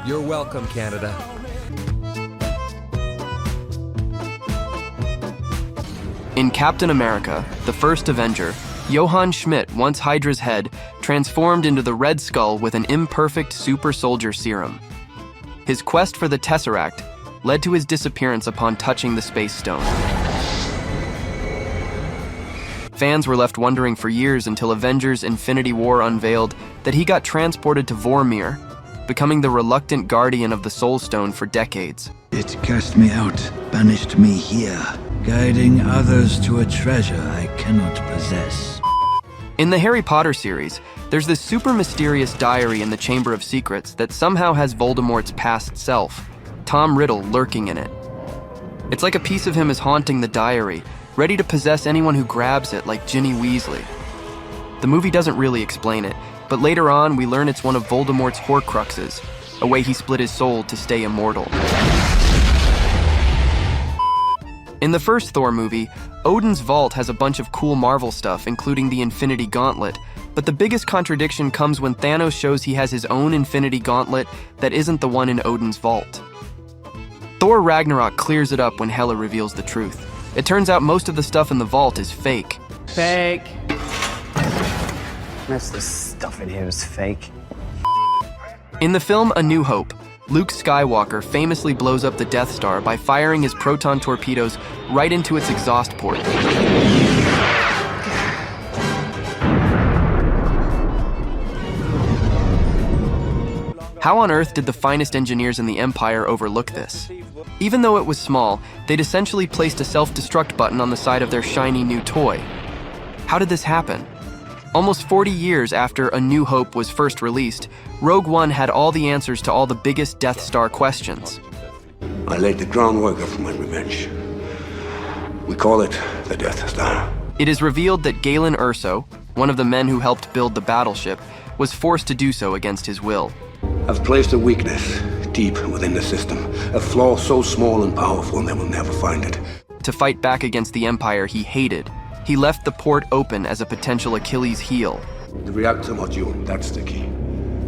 You're welcome, Canada. In Captain America, the first Avenger, Johann Schmidt, once Hydra's head, transformed into the Red Skull with an imperfect super soldier serum. His quest for the Tesseract led to his disappearance upon touching the Space Stone. Fans were left wondering for years until Avengers: Infinity War unveiled that he got transported to Vormir, becoming the reluctant guardian of the Soul Stone for decades. It cast me out, banished me here, guiding others to a treasure I cannot possess. In the Harry Potter series, there's this super mysterious diary in the Chamber of Secrets that somehow has Voldemort's past self, Tom Riddle, lurking in it. It's like a piece of him is haunting the diary, ready to possess anyone who grabs it, like Ginny Weasley. The movie doesn't really explain it, but later on we learn it's one of Voldemort's Horcruxes, a way he split his soul to stay immortal. In the first Thor movie, Odin's vault has a bunch of cool Marvel stuff, including the Infinity Gauntlet, but the biggest contradiction comes when Thanos shows he has his own Infinity Gauntlet that isn't the one in Odin's vault. Thor Ragnarok clears it up when Hela reveals the truth. It turns out most of the stuff in the vault is fake. Fake. Most of the stuff in here is fake. In the film A New Hope, Luke Skywalker famously blows up the Death Star by firing his proton torpedoes right into its exhaust port. How on earth did the finest engineers in the Empire overlook this? Even though it was small, they'd essentially placed a self-destruct button on the side of their shiny new toy. How did this happen? Almost 40 years after A New Hope was first released, Rogue One had all the answers to all the biggest Death Star questions. I laid the groundwork for my revenge. We call it the Death Star. It is revealed that Galen Erso, one of the men who helped build the battleship, was forced to do so against his will. I've placed a weakness deep within the system, a flaw so small and powerful they will never find it. To fight back against the Empire he hated, he left the port open as a potential Achilles heel. The reactor module, that's the key.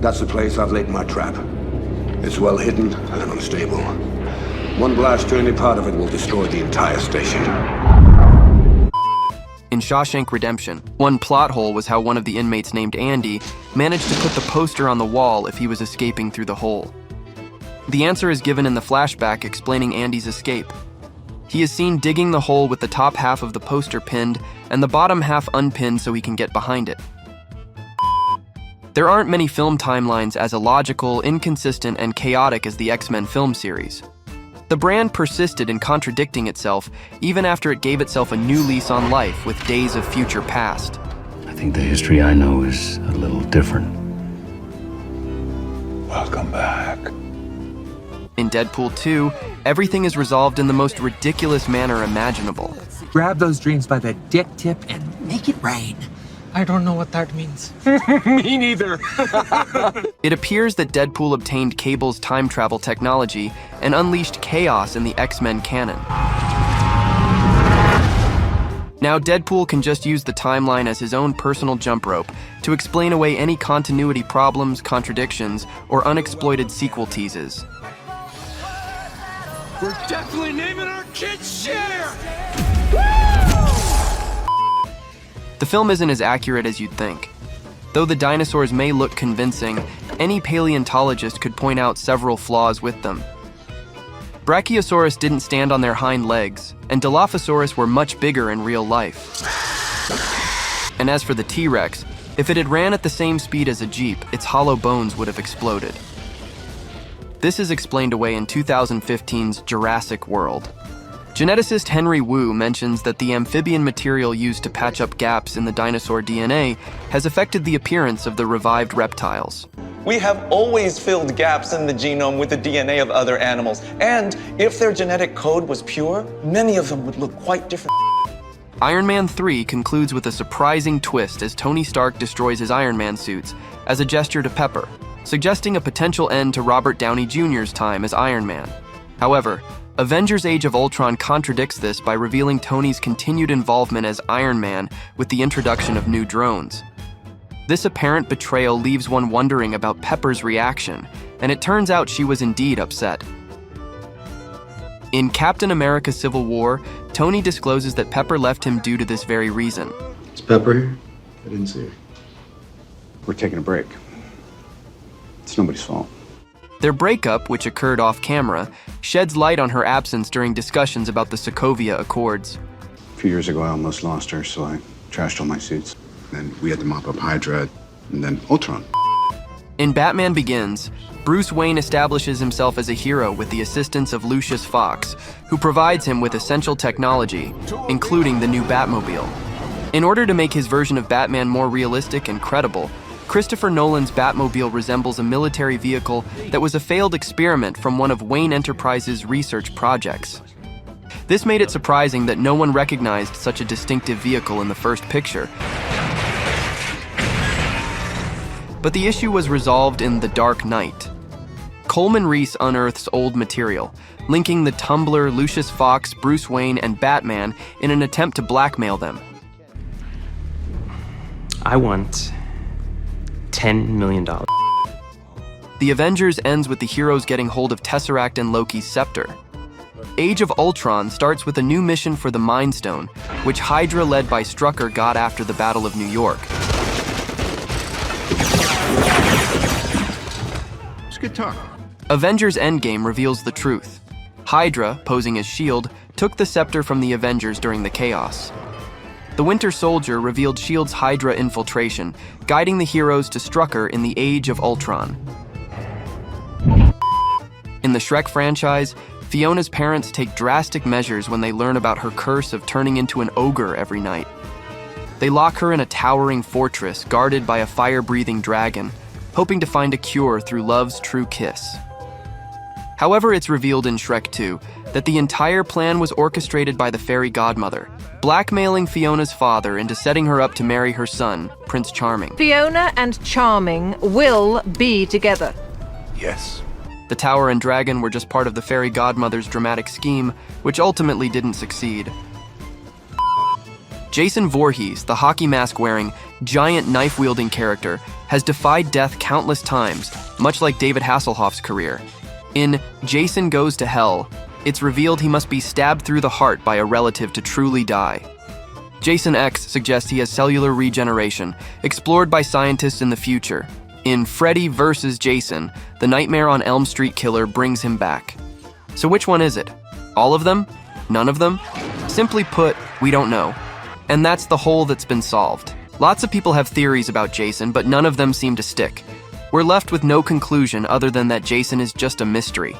That's the place I've laid my trap. It's well hidden and unstable. One blast to any part of it will destroy the entire station. In Shawshank Redemption, one plot hole was how one of the inmates named Andy managed to put the poster on the wall if he was escaping through the hole. The answer is given in the flashback explaining Andy's escape. He is seen digging the hole with the top half of the poster pinned and the bottom half unpinned so he can get behind it. There aren't many film timelines as illogical, inconsistent, and chaotic as the X-Men film series. The brand persisted in contradicting itself even after it gave itself a new lease on life with Days of Future Past. I think the history I know is a little different. Welcome back. In Deadpool 2, everything is resolved in the most ridiculous manner imaginable. Grab those dreams by the dick tip and make it rain. I don't know what that means. Me neither. It appears that Deadpool obtained Cable's time travel technology and unleashed chaos in the X-Men canon. Now Deadpool can just use the timeline as his own personal jump rope to explain away any continuity problems, contradictions, or unexploited sequel teases. We're definitely naming our kids Cher! The film isn't as accurate as you'd think. Though the dinosaurs may look convincing, any paleontologist could point out several flaws with them. Brachiosaurus didn't stand on their hind legs, and Dilophosaurus were much bigger in real life. And as for the T-Rex, if it had ran at the same speed as a Jeep, its hollow bones would have exploded. This is explained away in 2015's Jurassic World. Geneticist Henry Wu mentions that the amphibian material used to patch up gaps in the dinosaur DNA has affected the appearance of the revived reptiles. We have always filled gaps in the genome with the DNA of other animals, and if their genetic code was pure, many of them would look quite different. Iron Man 3 concludes with a surprising twist as Tony Stark destroys his Iron Man suits as a gesture to Pepper, suggesting a potential end to Robert Downey Jr.'s time as Iron Man. However, Avengers: Age of Ultron contradicts this by revealing Tony's continued involvement as Iron Man with the introduction of new drones. This apparent betrayal leaves one wondering about Pepper's reaction, and it turns out she was indeed upset. In Captain America Civil War, Tony discloses that Pepper left him due to this very reason. Is Pepper here? I didn't see her. We're taking a break. It's nobody's fault. Their breakup, which occurred off camera, sheds light on her absence during discussions about the Sokovia Accords. A few years ago, I almost lost her, so I trashed all my suits. Then we had to mop up Hydra, and then Ultron. In Batman Begins, Bruce Wayne establishes himself as a hero with the assistance of Lucius Fox, who provides him with essential technology, including the new Batmobile. In order to make his version of Batman more realistic and credible, Christopher Nolan's Batmobile resembles a military vehicle that was a failed experiment from one of Wayne Enterprises' research projects. This made it surprising that no one recognized such a distinctive vehicle in the first picture. But the issue was resolved in The Dark Knight. Coleman Reese unearths old material, linking the Tumbler, Lucius Fox, Bruce Wayne, and Batman in an attempt to blackmail them. I want $10 million. The Avengers ends with the heroes getting hold of Tesseract and Loki's scepter. Age of Ultron starts with a new mission for the Mind Stone, which Hydra led by Strucker got after the Battle of New York. It's good talk. Avengers Endgame reveals the truth. Hydra, posing as S.H.I.E.L.D., took the scepter from the Avengers during the chaos. The Winter Soldier revealed S.H.I.E.L.D.'s Hydra infiltration, guiding the heroes to Strucker in the Age of Ultron. In the Shrek franchise, Fiona's parents take drastic measures when they learn about her curse of turning into an ogre every night. They lock her in a towering fortress guarded by a fire-breathing dragon, hoping to find a cure through love's true kiss. However, it's revealed in Shrek 2 that the entire plan was orchestrated by the fairy godmother, blackmailing Fiona's father into setting her up to marry her son, Prince Charming. Fiona and Charming will be together. Yes. The tower and dragon were just part of the fairy godmother's dramatic scheme, which ultimately didn't succeed. Jason Voorhees, the hockey mask-wearing, giant knife-wielding character, has defied death countless times, much like David Hasselhoff's career. In Jason Goes to Hell, it's revealed he must be stabbed through the heart by a relative to truly die. Jason X suggests he has cellular regeneration, explored by scientists in the future. In Freddy vs. Jason, the Nightmare on Elm Street killer brings him back. So which one is it? All of them? None of them? Simply put, we don't know. And that's the hole that's been solved. Lots of people have theories about Jason, but none of them seem to stick. We're left with no conclusion other than that Jason is just a mystery.